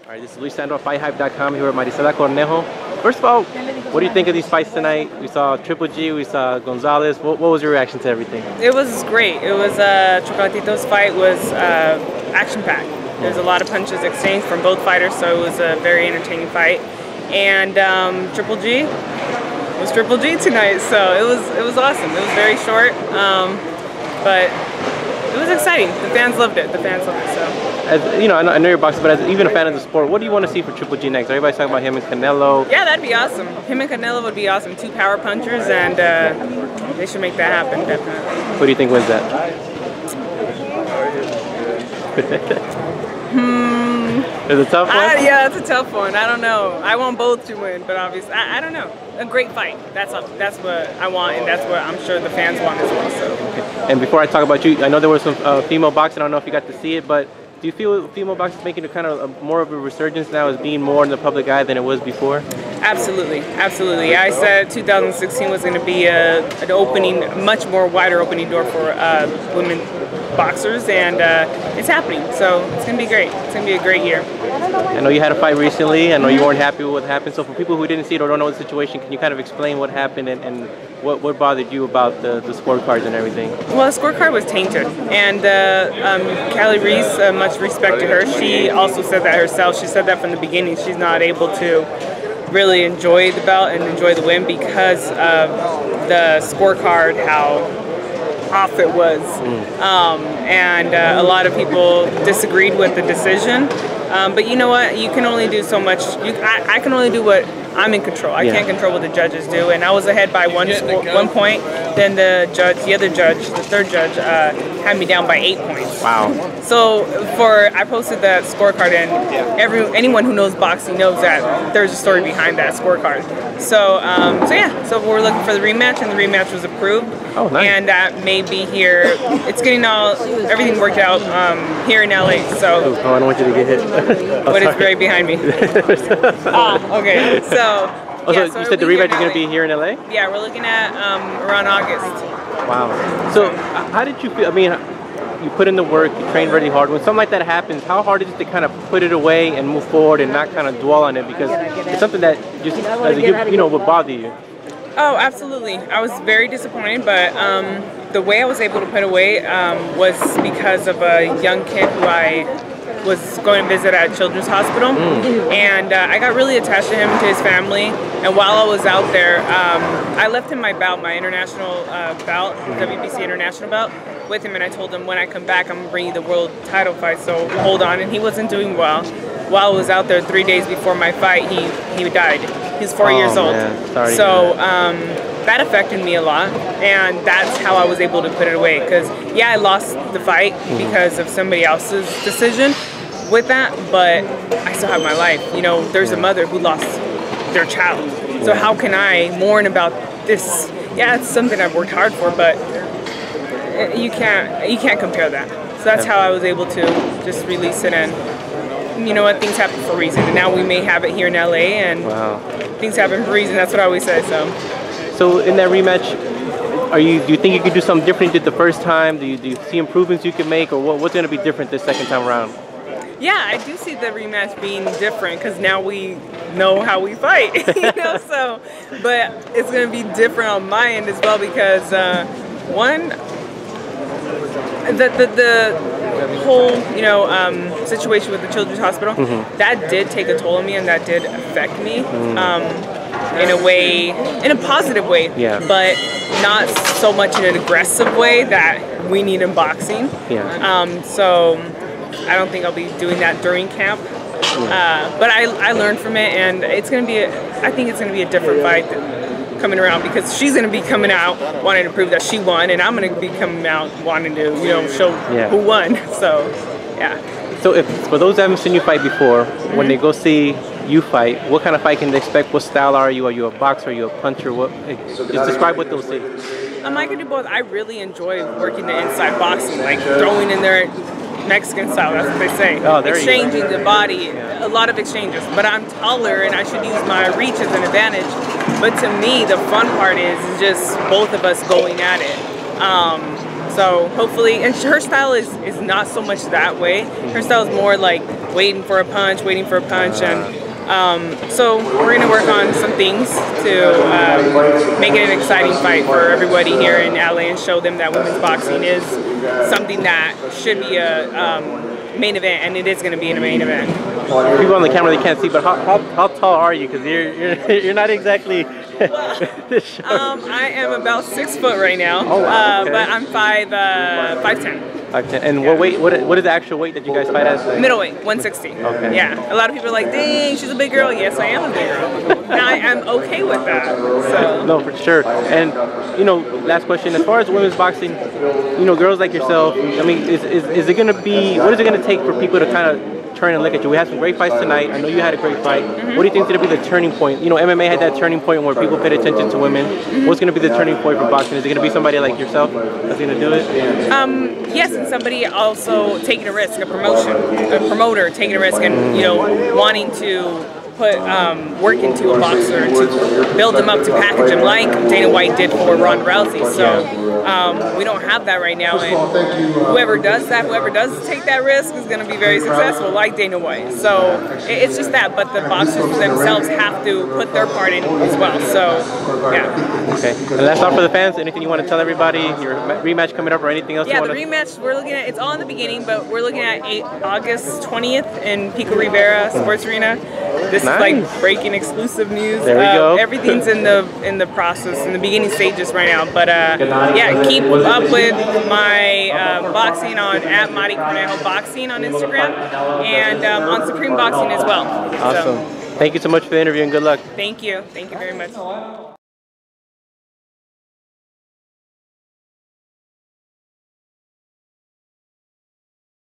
All right, this is Luis Sandro, FightHype.com here with Maricela Cornejo. First of all, what do you think of these fights tonight? We saw Triple G, we saw Gonzalez. What was your reaction to everything? It was great. It was Chocolatito's fight was action-packed. There's a lot of punches exchanged from both fighters, so it was a very entertaining fight. And Triple G was Triple G tonight, so it was awesome. It was very short, but it was exciting. The fans loved it. So. As, you know, I know you're boxing, but as even a fan of the sport, what do you want to see for Triple G next? Everybody's talking about him and Canelo. Yeah, that'd be awesome. Him and Canelo would be awesome. Two power punchers, and they should make that happen, definitely. Who do you think wins that? It's a tough one? Yeah, it's a tough one. I don't know. I want both to win, but obviously, I don't know. A great fight. That's what I want, and that's what I'm sure the fans want as well. So. Okay. And before I talk about you, I know there was some female boxing. I don't know if you got to see it, but do you feel female boxing is making a kind of more of a resurgence now as being more in the public eye than it was before? Absolutely, absolutely. I said 2016 was going to be an opening, much more wider opening door for women boxers, and it's happening. So it's going to be great. It's going to be a great year. I know you had a fight recently. I know you weren't happy with what happened. So for people who didn't see it or don't know the situation, can you kind of explain what happened and what bothered you about the scorecards and everything? Well, the scorecard was tainted, and Kali Reis, much respect to her, she also said that herself. She said that from the beginning. She's not able to really enjoy the bout and enjoy the win because of the scorecard, how off it was. And a lot of people disagreed with the decision. But you know what? You can only do so much. I can only do what I'm in control. I can't control what the judges do. And I was ahead by one point. Then the third judge, had me down by 8 points. Wow. So I posted that scorecard, and anyone who knows boxing knows that there's a story behind that scorecard. So so we're looking for the rematch, and the rematch was approved. Oh, nice. And that may be here. It's getting everything worked out here in LA. So. Oh, I don't want you to get hit. But it's right behind me. Okay. So you said the rematch is going to be here in LA? Yeah, we're looking at around August. Wow. So how did you feel? I mean, you put in the work, you train really hard. When something like that happens, how hard is it to kind of put it away and move forward and not kind of dwell on it? Because it's something that just, would bother you. Oh, absolutely. I was very disappointed, but the way I was able to put away was because of a young kid who I was going to visit at Children's Hospital, and I got really attached to him, to his family, and while I was out there, I left him my bout, my international bout, WBC international bout, with him, and I told him when I come back, I'm going to bring you the world title fight, so hold on, and he wasn't doing well. While I was out there 3 days before my fight, he died. He was 4 years old. Sorry. So that affected me a lot, and that's how I was able to put it away. Because I lost the fight because of somebody else's decision with that, but I still have my life. You know, there's a mother who lost their child. So how can I mourn about this? Yeah, it's something I've worked hard for, but you can't compare that. So that's how I was able to just release it, and you know what, things happen for a reason, and now we may have it here in LA, and things happen for a reason. That's what I always say. So in that rematch, do you think you could do something different you did the first time? Do you see improvements you can make, or what's going to be different this second time around? Yeah, I do see the rematch being different because now we know how we fight, so, but it's going to be different on my end as well because one, the whole, situation with the Children's Hospital, that did take a toll on me, and that did affect me in a way, in a positive way, but not so much in an aggressive way that we need in boxing. So I don't think I'll be doing that during camp, but I learned from it, and it's going to be, I think it's going to be a different fight coming around because she's going to be coming out wanting to prove that she won, and I'm going to be coming out wanting to, show who won. So, yeah. So if for those that haven't seen you fight before, when they go see you fight, what kind of fight can they expect? What style are you? Are you a boxer? Are you a puncher? Just describe what they'll see. I can do both. I really enjoy working the inside boxing, like throwing in there Mexican style, that's what they say. Exchanging the body, a lot of exchanges. But I'm taller and I should use my reach as an advantage. But to me, the fun part is just both of us going at it. So hopefully, and her style is not so much that way. Her style is more like waiting for a punch, and so we're going to work on some things to make it an exciting fight for everybody here in LA and show them that women's boxing is something that should be a main event, and it is going to be in a main event. People on the camera, they can't see, but how tall are you? Because you're not exactly I am about 6 foot right now, oh, wow. Okay. but I'm 5'10". 5'10". And what weight? What is the actual weight that you guys fight as? Like? Middleweight, 160. Okay. Yeah. A lot of people are like, dang, she's a big girl. Yes, I am a big girl. And I am okay with that. So. No, for sure. And last question. As far as women's boxing, girls like yourself. I mean, is it gonna be? What is it gonna take for people to kind of turn and look at you? We had some great fights tonight. I know you had a great fight. What do you think is going to be the turning point? MMA had that turning point where people paid attention to women. What's going to be the turning point for boxing? Is it going to be somebody like yourself that's going to do it? Yes, and somebody also taking a risk, a promoter taking a risk and, wanting to put work into a boxer to build him up, to package him like Dana White did for Ronda Rousey. So we don't have that right now, and whoever does take that risk is going to be very successful, like Dana White. So it's just that, but the boxers themselves have to put their part in as well. So yeah. Okay, and that's all for the fans. Anything you want to tell everybody? Your rematch coming up, or anything else? Yeah, the rematch, we're looking at, it's all in the beginning, but we're looking at August 20th in Pico Rivera Sports Arena. This is like breaking exclusive news. There we go. Everything's in the process, in the beginning stages right now. But yeah, keep up with my boxing on @Maricela Cornejo Boxing on Instagram, and on Supreme Boxing as well. Awesome. Thank you so much for the interview, and good luck. Thank you very much.